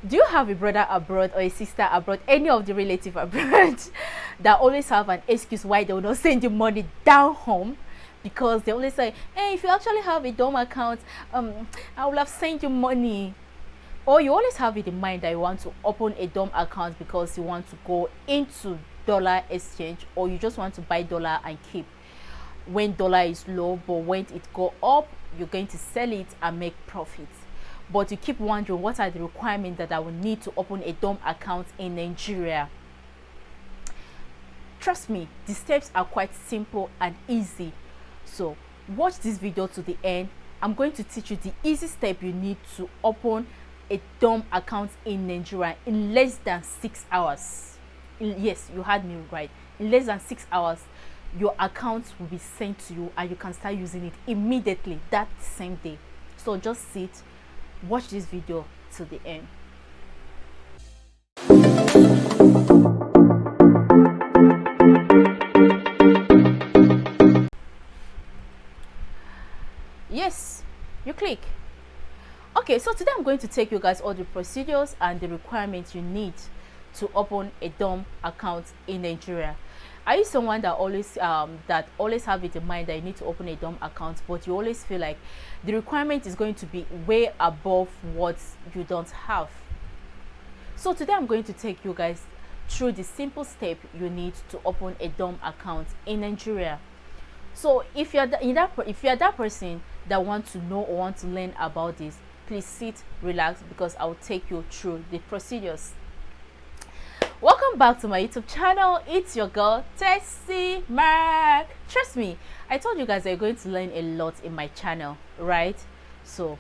Do you have a brother abroad or a sister abroad, any of the relative abroad that always have an excuse why they will not send you money down home? Because they always say, hey, if you actually have a dom account, I will have sent you money. Or you always have it in mind that you want to open a dom account because you want to go into dollar exchange, or you just want to buy dollar and keep when dollar is low, but when it go up, you're going to sell it and make profits. But you keep wondering, what are the requirements that I will need to open a dom account in Nigeria? Trust me, the steps are quite simple and easy. So watch this video to the end. I'm going to teach you the easy step you need to open a dom account in Nigeria in less than 6 hours. Yes, you heard me right. In less than 6 hours, your account will be sent to you and you can start using it immediately that same day. So just sit, watch this video to the end. Yes, you click. Okay, so today I'm going to take you guys all the procedures and the requirements you need to open a dom account in Nigeria. Are you someone that always have it in mind that you need to open a dom account, but you always feel like the requirement is going to be way above what you don't have? So today I'm going to take you guys through the simple step you need to open a dom account in Nigeria. So if you're that person that wants to know or want to learn about this, please sit, relax, because I'll take you through the procedures. Welcome back to my YouTube channel. It's your girl Tessie Mark. Trust me, I told you guys that you're going to learn a lot in my channel, right? So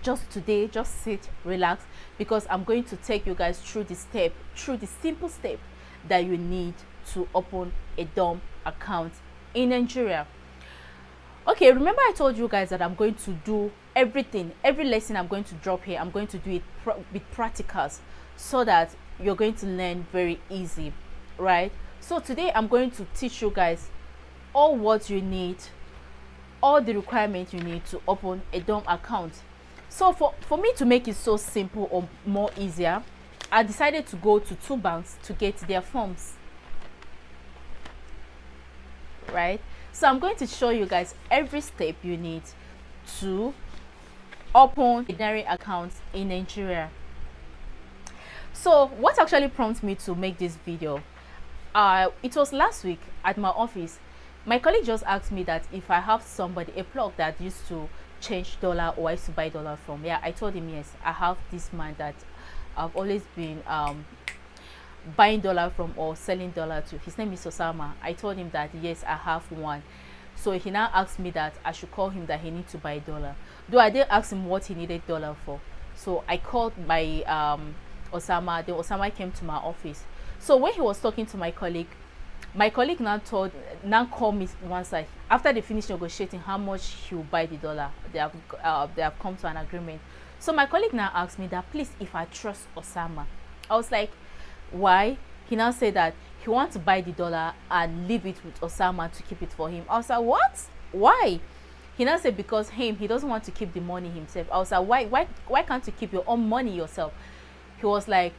just today, just sit, relax, because I'm going to take you guys through the simple step that you need to open a dom account in Nigeria. Okay, remember I told you guys that I'm going to do everything, every lesson I'm going to drop here, I'm going to do it with practicals, so that you're going to learn very easy, right? So today I'm going to teach you guys all what you need, all the requirements you need to open a dom account. So for me to make it so simple or more easier, I decided to go to 2 banks to get their forms, right? So I'm going to show you guys every step you need to open a ordinary account in Nigeria. So what actually prompted me to make this video, it was last week at my office. My colleague just asked me that if I have somebody, a plug that used to change dollar or I used to buy dollar from. Yeah, I told him yes, I have this man that I've always been buying dollar from or selling dollar to. His name is Osama. I told him that yes, I have one. So he now asked me that I should call him that he needs to buy dollar. Though I didn't ask him what he needed dollar for. So I called my Osama. Then Osama came to my office. So when he was talking to my colleague now called me one side. After they finished negotiating how much he will buy the dollar, they have come to an agreement. So my colleague now asked me that please, if I trust Osama. I was like, why? He now said that he wants to buy the dollar and leave it with Osama to keep it for him. I was like, what? Why? He now said because he doesn't want to keep the money himself. I was like, why can't you keep your own money yourself? He was like,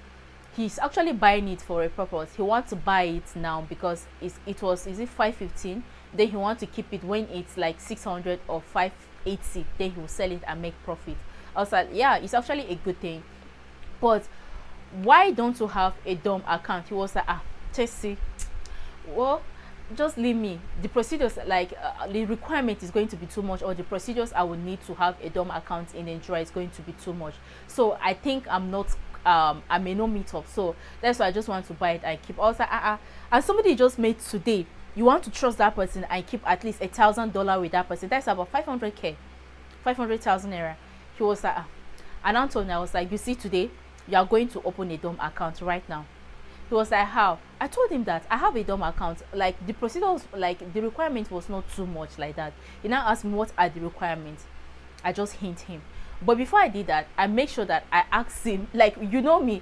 he's actually buying it for a purpose. He wants to buy it now because it was 515. Then he wants to keep it when it's like 600 or 580. Then he will sell it and make profit. I was like, yeah, it's actually a good thing, but why don't you have a dom account? He was like, Tessie, well, just leave me. The procedures, like the requirement is going to be too much, or the procedures I would need to have a dom account in Nigeria is going to be too much. So I think I may not meet up. So that's why I just want to buy it and keep. I was like, and somebody just made today. You want to trust that person and keep at least $1,000 with that person. That's about 500K, 500,000 naira. He was like, and Anthony, I was like, you see, today you are going to open a dom account right now. He was like, how? I told him that I have a dom account. Like the procedures, like the requirement was not too much like that. He now asked me what are the requirements. I just hint him. But before I did that, I make sure that I asked him, like, you know me,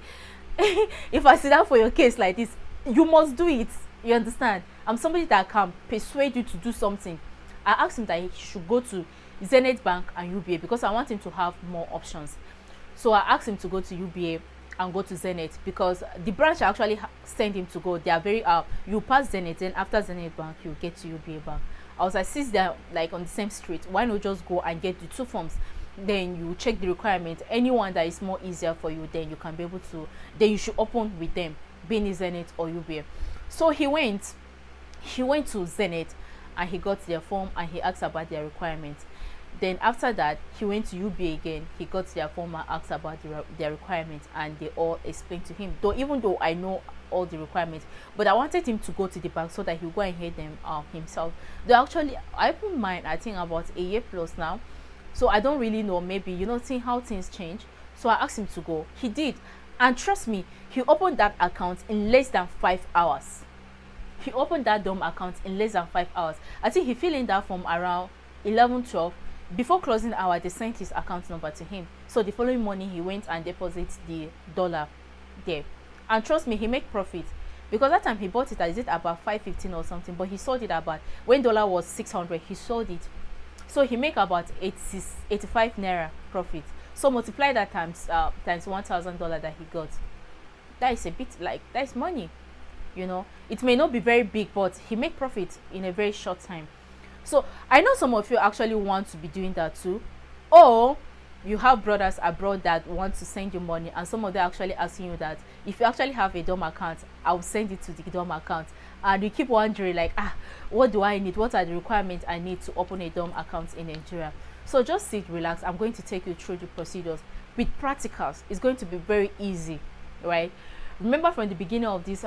if I sit down for your case like this, you must do it. You understand? I'm somebody that can persuade you to do something. I asked him that he should go to Zenith Bank and UBA because I want him to have more options. So I asked him to go to UBA and go to Zenith, because the branch actually send him to go. They are very you pass Zenith, then after Zenith Bank you get to UBA Bank. I was like, since they're like on the same street, why not just go and get the two forms? Then you check the requirement, anyone that is more easier for you, then you can be able to, then you should open with them, being Zenith or UBA. So he went to Zenith and he got their form and he asked about their requirements. Then after that, he went to UBA again. He got their form and asked about their requirements, and they all explained to him. Though even though I know all the requirements, but I wanted him to go to the bank so that he'll go and hear them himself. Though actually, I opened mine, I think about a year plus now, so I don't really know. Maybe, you know, seeing how things change. So I asked him to go. He did, and trust me, he opened that account in less than 5 hours. He opened that DOM account in less than 5 hours. I think he filled in that form around 11-12. Before closing hour, they sent his account number to him. So the following morning, he went and deposited the dollar there. And trust me, he made profit, because that time he bought it, is it about 515 or something, but he sold it about, when dollar was 600, he sold it. So he make about 85 naira profit. So multiply that times $1,000 that he got. That is a bit, like, that is money. You know, it may not be very big, but he make profit in a very short time. So I know some of you actually want to be doing that too, or you have brothers abroad that want to send you money, and some of them actually asking you that if you actually have a DOM account, I'll send it to the DOM account, and you keep wondering like, what do I need? What are the requirements I need to open a DOM account in Nigeria? So just sit, relax. I'm going to take you through the procedures with practicals. It's going to be very easy, right? Remember from the beginning of this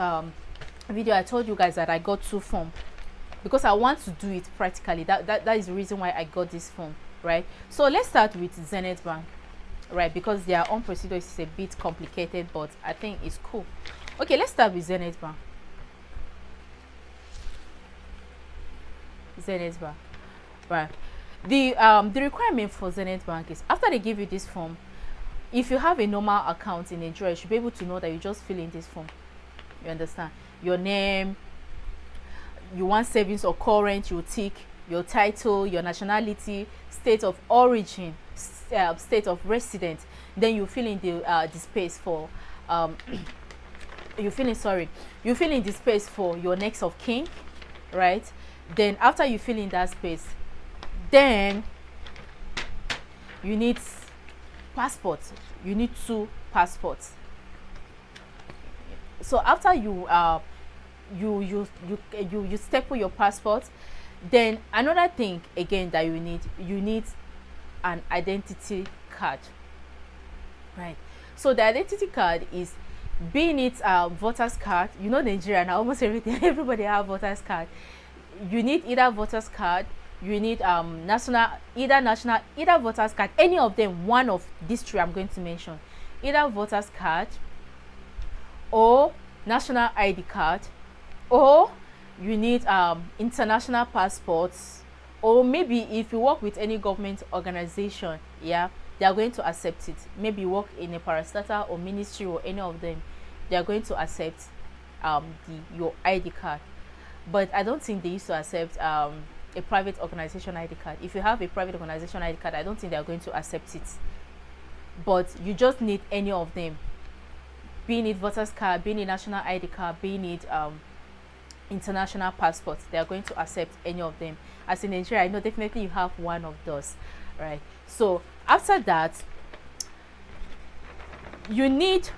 video, I told you guys that I got 2 forms, because I want to do it practically. That is the reason why I got this form, right? So let's start with Zenith Bank, right? Because their own procedure is a bit complicated, but I think it's cool. Okay, let's start with Zenith Bank. Zenith Bank, right? The requirement for Zenith Bank is, after they give you this form, if you have a normal account in Nigeria, you should be able to know that you just fill in this form. You understand? Your name, you want savings or current, you tick your title, your nationality, state of origin, state of residence. Then you fill in the space for you fill in the space for your next of kin, right? Then after you fill in that space, then you need passports. You need 2 passports. So after you staple your passport, then another thing again that you need an identity card, right? So the identity card is, being it voters card, you know, Nigeria now almost everybody have voters card. You need either voters card, you need either voters card, any of them, one of these 3 I'm going to mention, either voters card or national ID card, or you need international passports, or maybe if you work with any government organization, yeah, they are going to accept it. Maybe you work in a parastatal or ministry or any of them, they are going to accept your ID card. But I don't think they used to accept a private organization ID card. If you have a private organization ID card, I don't think they are going to accept it. But you just need any of them, being it voters card, being it national ID card, being it international passports. They are going to accept any of them. As in Nigeria, I know definitely you have one of those, right? So after that, you need,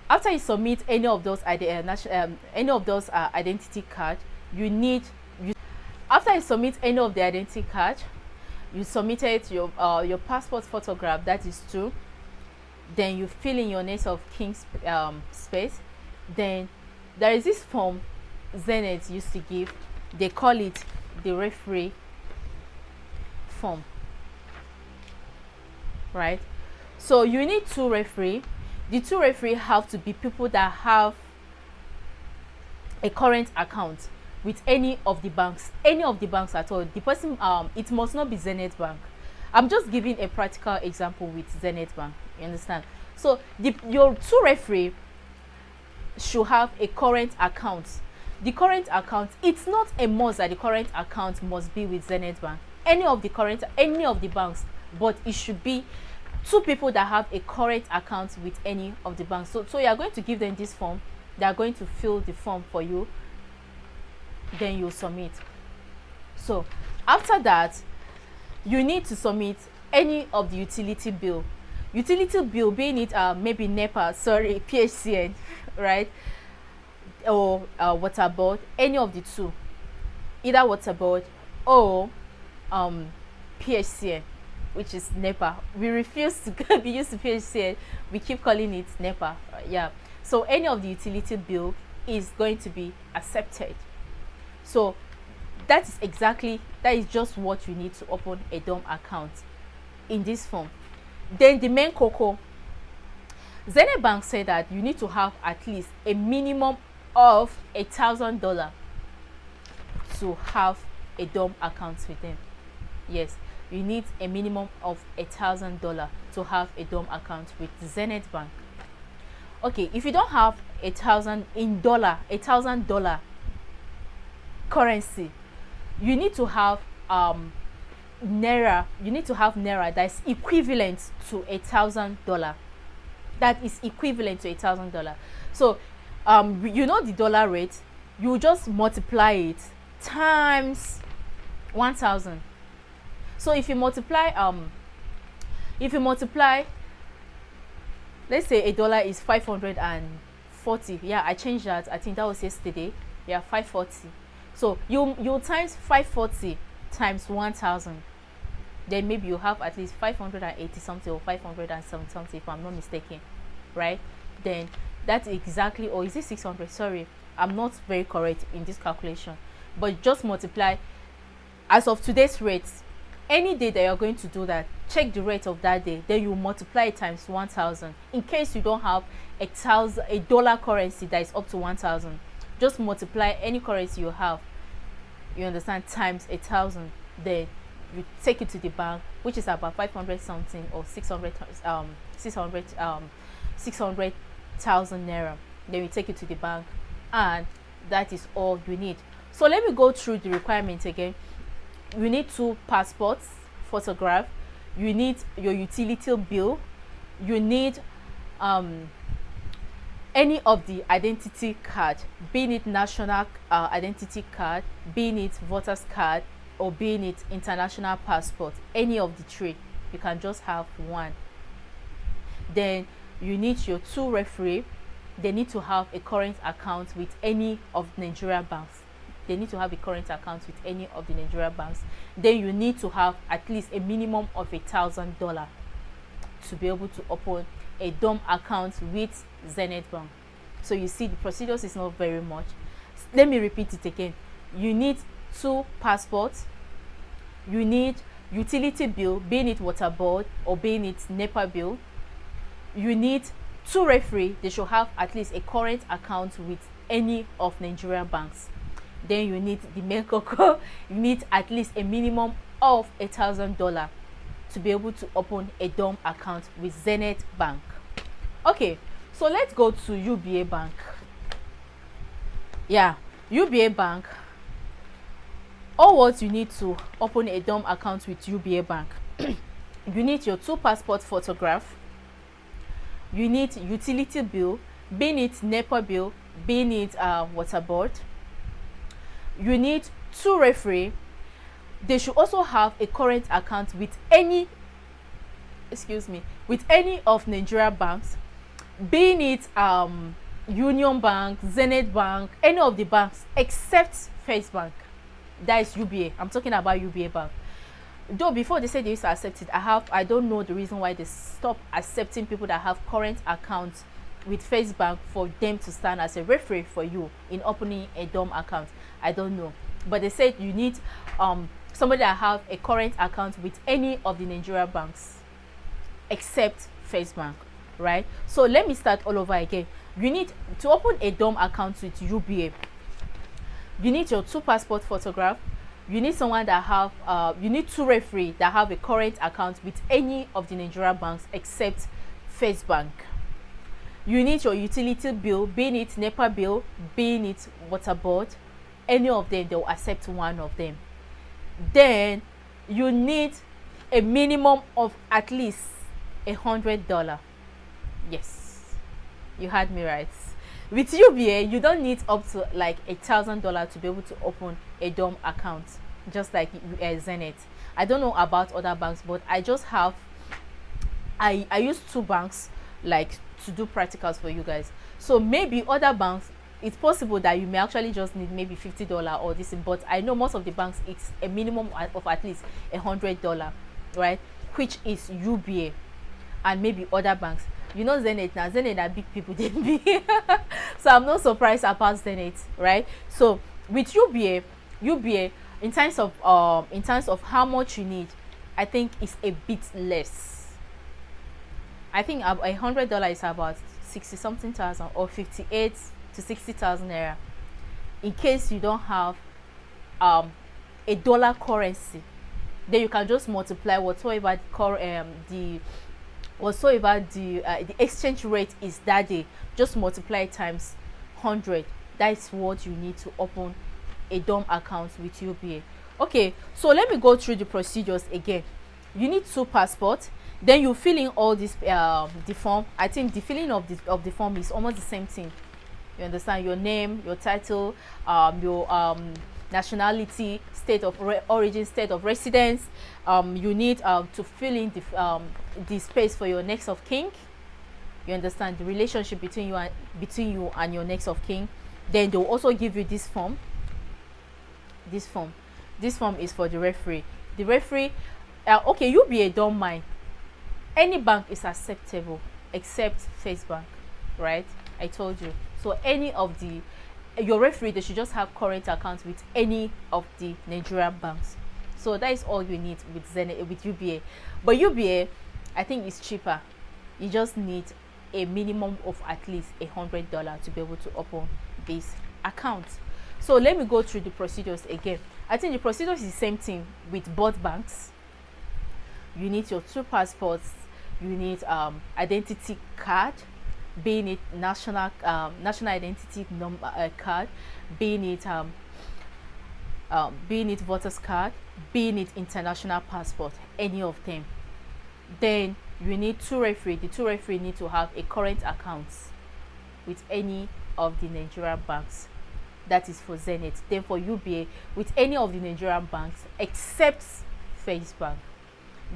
after you submit any of those identity card, after you submit any of the identity card, you submitted your passport photograph, that is 2. Then you fill in your next of kin space. Then there is this form Zenith used to give, they call it the referee form, right? So you need 2 referee. The 2 referee have to be people that have a current account with any of the banks at all. The person, it must not be Zenith Bank. I'm just giving a practical example with Zenith Bank, you understand? So your 2 referee should have a current account. The current account, it's not a must that the current account must be with Zenith Bank, any of the banks, but it should be 2 people that have a current account with any of the banks. So you are going to give them this form. They are going to fill the form for you, then you submit. So after that, you need to submit any of the utility bill, being it maybe NEPA, sorry, PHCN, right, or water board, any of the 2, either water board or PHCN, which is NEPA. We refuse to be used to PHCN, we keep calling it NEPA. Yeah, so any of the utility bill is going to be accepted. So that is just what you need to open a DOM account in this form. Then the main cocoa, Zenith Bank said that you need to have at least a minimum of $1,000 to have a DOM account with them. Yes, you need a minimum of $1,000 to have a DOM account with Zenith Bank. Okay, if you don't have $1,000 currency, you need to have naira. You need to have naira that is equivalent to $1,000. That is equivalent to $1,000. So you know the dollar rate, you just multiply it times 1,000. So if you multiply let's say $1 is 540. Yeah, I changed that, I think that was yesterday. Yeah, 540. So you times 540 times 1,000, then maybe you have at least 580 something or 570 something, if I'm not mistaken, right? Then that's exactly, or is it 600? Sorry, I'm not very correct in this calculation, but just multiply as of today's rates. Any day that you're going to do that, check the rate of that day, then you multiply it times 1,000. In case you don't have a dollar currency that is up to 1,000, just multiply any currency you have, you understand, times 1,000. Then you take it to the bank, which is about 500 something or 600,000 naira. Then you take it to the bank, and that is all you need. So let me go through the requirements again. You need 2 passports, photograph. You need your utility bill. You need any of the identity card, being it national identity card, being it voter's card, or being it international passport. Any of the 3, you can just have one. Then you need your 2 referee. They need to have a current account with any of Nigeria banks. Then you need to have at least a minimum of $1,000 to be able to open a DOM account with Zenith Bank. So you see, the procedures is not very much. Let me repeat it again. You need 2 passports. You need utility bill, being it water board or being it NEPA bill. You need 2 referee. They should have at least a current account with any of Nigerian banks. Then you need the main cocoa. You need at least a minimum of $1,000 to be able to open a DOM account with Zenith Bank. Okay, so let's go to UBA Bank. Yeah, UBA Bank. All what you need to open a DOM account with UBA Bank. You need your 2 passport photograph. You need utility bill, being it NEPA bill, being it water board. You need 2 referee. They should also have a current account with any of Nigeria banks, being it Union Bank, Zenith Bank, any of the banks except First Bank. That is UBA. I'm talking about UBA Bank. Though before they said they used to accept it, I don't know the reason why they stopped accepting people that have current accounts with First Bank for them to stand as a referee for you in opening a DOM account. I don't know, but they said you need somebody that have a current account with any of the Nigeria banks except First Bank, right? So let me start all over again. You need to open a DOM account with UBA. You need your 2 passport photograph. You need someone that have you need 2 referee that have a current account with any of the Nigeria banks except First Bank. You need your utility bill, being it NEPA bill, being it water board. Any of them, they will accept one of them. Then you need a minimum of at least $100. Yes, you heard me right. With UBA, you don't need up to like $1,000 to be able to open a DOM account, just like Zenith. I don't know about other banks, but I just have I use two banks like to do practicals for you guys. So maybe other banks, it's possible that you may actually just need maybe $50 or this, but I know most of the banks it's a minimum of at least $100, right, which is UBA. And maybe other banks, you know, Zenith are big people, didn't be so I'm not surprised about Zenith, right? So with UBA in terms of how much you need, I think it's a bit less. I think $100 is about 60 something thousand, or 58 to 60,000 naira, in case you don't have a dollar currency. Then you can just multiply whatsoever the exchange rate is that day, just multiply it times 100. That's what you need to open a DOM account with UBA. Okay, so let me go through the procedures again. You need 2 passports. Then you fill in all this the form. I think the filling of the form is almost the same thing. You understand? Your name, your title, your nationality, state of origin, state of residence. You need to fill in the space for your next of kin. You understand the relationship between you and your next of kin. Then they'll also give you this form. This form is for the referee. The referee, okay, UBA don't mind. Any bank is acceptable except First Bank, right? I told you. So any of your referee, they should just have current accounts with any of the Nigerian banks. So that is all you need with UBA. But UBA, I think it's cheaper. You just need a minimum of at least $100 to be able to open this account. So let me go through the procedures again. I think the procedures is the same thing with both banks. You need your 2 passports. You need identity card, being it national identity number card, being it voters card, being it international passport, any of them. Then you need 2 referees. The 2 referees need to have a current account with any of the Nigerian banks. That is for Zenith. Then for UBA, with any of the Nigerian banks except First Bank.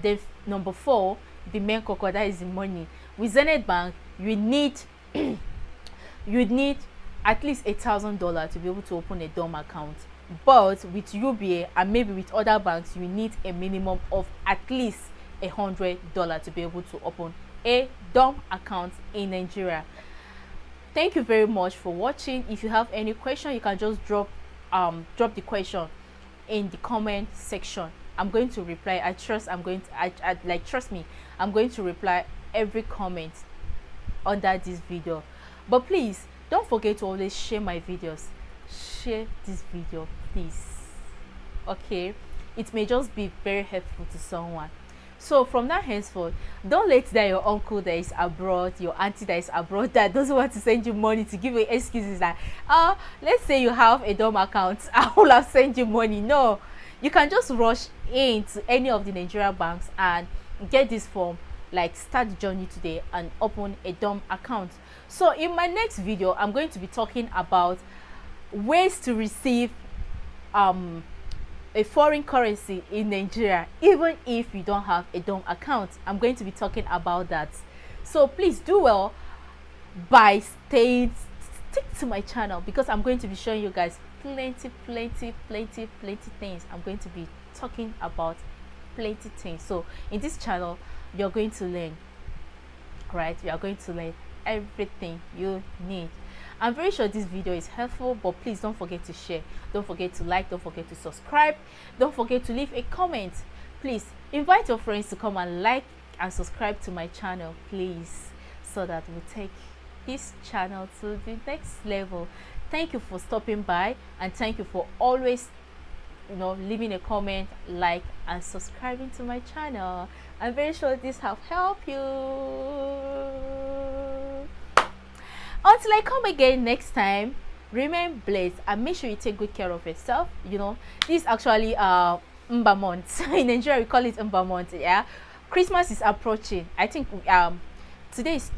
Then number 4, the main cocoa, that is the money. With Zenith Bank, you need at least $1,000 to be able to open a DOM account. But with UBA and maybe with other banks, you need a minimum of at least $100 to be able to open a DOM account in Nigeria. Thank you very much for watching. If you have any question, you can just drop the question in the comment section. I'm going to reply. Trust me, I'm going to reply every comment under this video. But please don't forget to always share my videos. Share this video, please. Okay, it may just be very helpful to someone. So from that henceforth, don't let that your uncle that is abroad, your auntie that is abroad, that doesn't want to send you money, to give you excuses that let's say you have a DOM account, I will have sent you money. No, you can just rush into any of the Nigerian banks and get this form, like start the journey today and open a DOM account. So in my next video, I'm going to be talking about ways to receive a foreign currency in Nigeria even if you don't have a DOM account. I'm going to be talking about that. So please do well by stick to my channel, because I'm going to be showing you guys plenty things. I'm going to be talking about plenty things. So in this channel, you're going to learn, right? You are going to learn everything you need. I'm very sure this video is helpful, but please don't forget to share, don't forget to like, don't forget to subscribe, don't forget to leave a comment. Please invite your friends to come and like and subscribe to my channel, please, so that we'll take this channel to the next level. Thank you for stopping by, and thank you for always leaving a comment, like and subscribing to my channel. I'm very sure this have helped you. Until I come again next time, remain blessed and make sure you take good care of yourself. This is actually Mba month. In Nigeria we call it Mba month. Yeah, Christmas is approaching. I think today is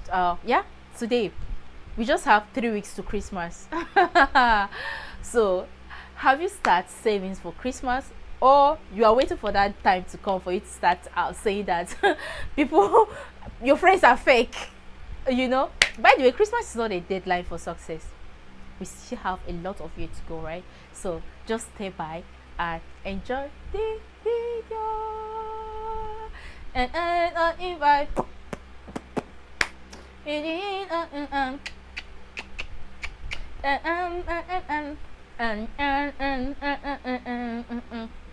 yeah, today we just have 3 weeks to Christmas. So have you started savings for Christmas, or you are waiting for that time to come for you to start saying that people, your friends are fake? You know, by the way, Christmas is not a deadline for success. We still have a lot of year to go, right? So just stay by and enjoy the video. And invite.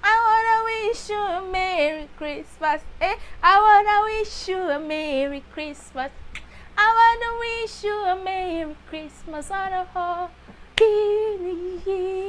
I wanna wish you a Merry Christmas. I wanna wish you a Merry Christmas. I wanna wish you a Merry Christmas on a whole New Year.